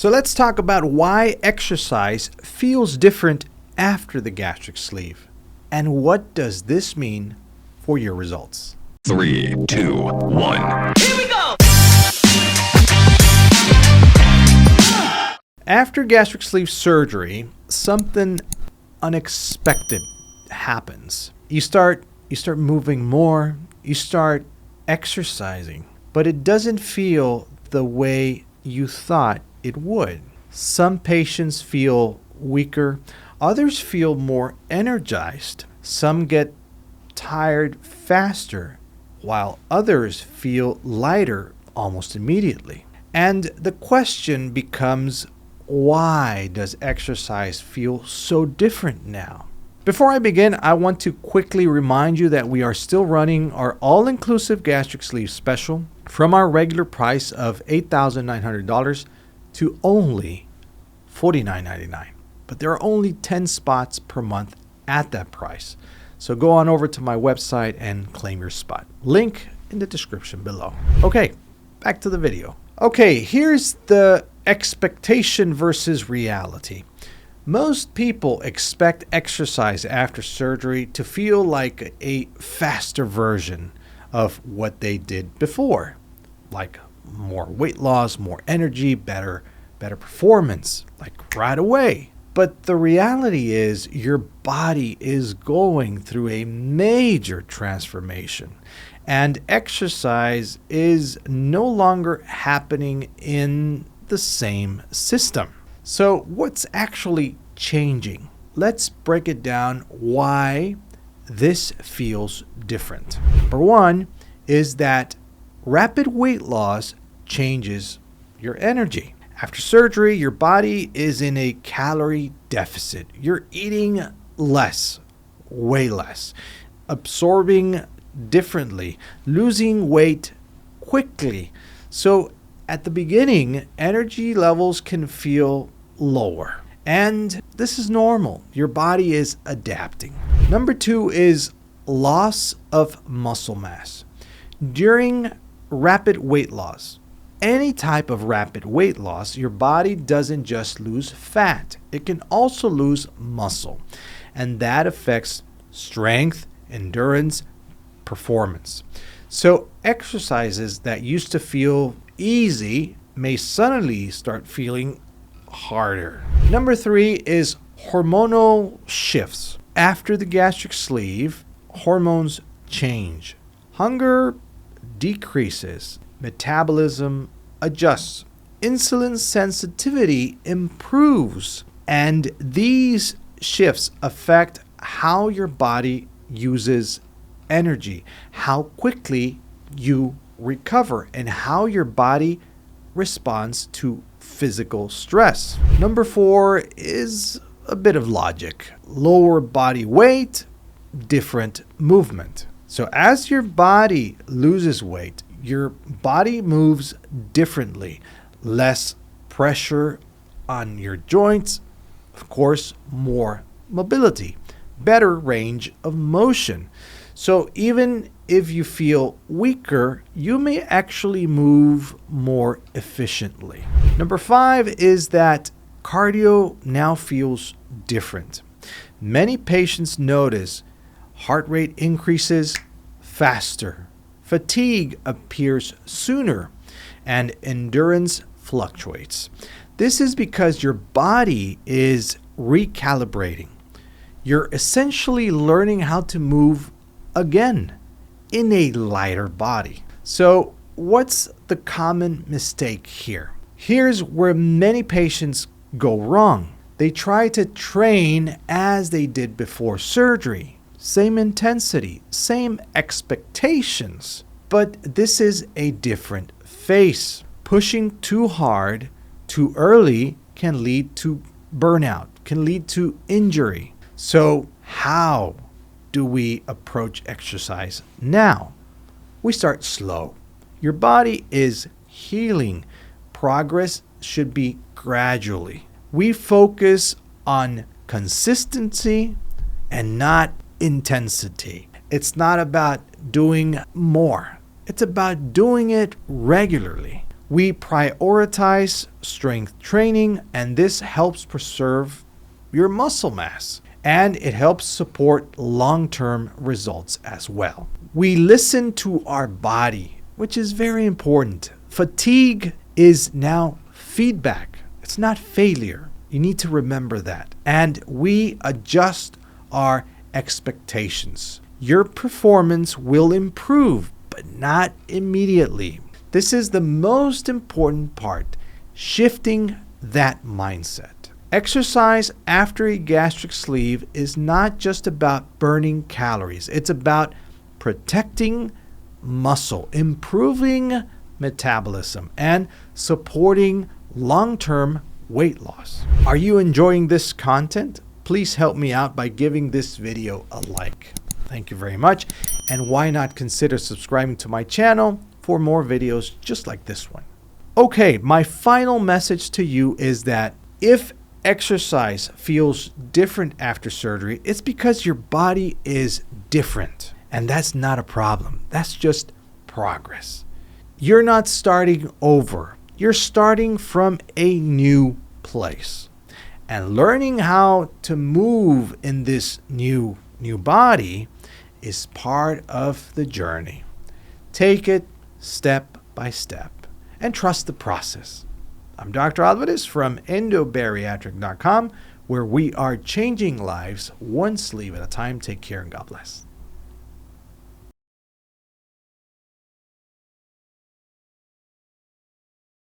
So let's talk about why exercise feels different after the gastric sleeve. And what does this mean for your results? 3, 2, 1. Here we go! After gastric sleeve surgery, something unexpected happens. You start moving more, you start exercising, but it doesn't feel the way you thought it would. Some patients feel weaker, others feel more energized. Some get tired faster, while others feel lighter almost immediately. And the question becomes, why does exercise feel so different now? Before I begin, I want to quickly remind you that we are still running our all-inclusive gastric sleeve special from our regular price of $8,900 to only $49.99. But there are only 10 spots per month at that price. So go on over to my website and claim your spot. Link in the description below. Okay, back to the video. Okay, here's the expectation versus reality. Most people expect exercise after surgery to feel like a faster version of what they did before, like more weight loss, more energy, better performance, like right away. But the reality is your body is going through a major transformation, and exercise is no longer happening in the same system. So what's actually changing? Let's break it down why this feels different. Number one is that rapid weight loss changes your energy. After surgery, your body is in a calorie deficit. You're eating less, way less, absorbing differently, losing weight quickly. So at the beginning, energy levels can feel lower. And this is normal. Your body is adapting. Number two is loss of muscle mass. During rapid weight loss, any type of rapid weight loss, your body doesn't just lose fat. It can also lose muscle. And that affects strength, endurance, performance. So exercises that used to feel easy may suddenly start feeling harder. Number three is hormonal shifts. After the gastric sleeve, hormones change. Hunger decreases. Metabolism adjusts. Insulin sensitivity improves. And these shifts affect how your body uses energy, how quickly you recover, and how your body responds to physical stress. Number four is a bit of logic. Lower body weight, different movement. So as your body loses weight, your body moves differently. Less pressure on your joints, of course, more mobility, better range of motion. So even if you feel weaker, you may actually move more efficiently. Number five is that cardio now feels different. Many patients notice heart rate increases faster, fatigue appears sooner, and endurance fluctuates. This is because your body is recalibrating. You're essentially learning how to move again in a lighter body. So what's the common mistake here? Here's where many patients go wrong. They try to train as they did before surgery. Same intensity, same expectations. But this is a different phase. Pushing too hard, too early can lead to burnout, can lead to injury. So how do we approach exercise now? We start slow. Your body is healing. Progress should be gradually. We focus on consistency and not intensity. It's not about doing more. It's about doing it regularly. We prioritize strength training, and this helps preserve your muscle mass, and it helps support long-term results as well. We listen to our body, which is very important. Fatigue is now feedback. It's not failure. You need to remember that. And we adjust our expectations. Your performance will improve, but not immediately. This is the most important part, shifting that mindset. Exercise after a gastric sleeve is not just about burning calories. It's about protecting muscle, improving metabolism, and supporting long-term weight loss. Are you enjoying this content? Please help me out by giving this video a like. Thank you very much. And why not consider subscribing to my channel for more videos just like this one. Okay, my final message to you is that if exercise feels different after surgery, it's because your body is different. And that's not a problem. That's just progress. You're not starting over. You're starting from a new place. And learning how to move in this new body is part of the journey. Take it step by step and trust the process. I'm Dr. Alvarez from endobariatric.com, where we are changing lives one sleeve at a time. Take care and God bless.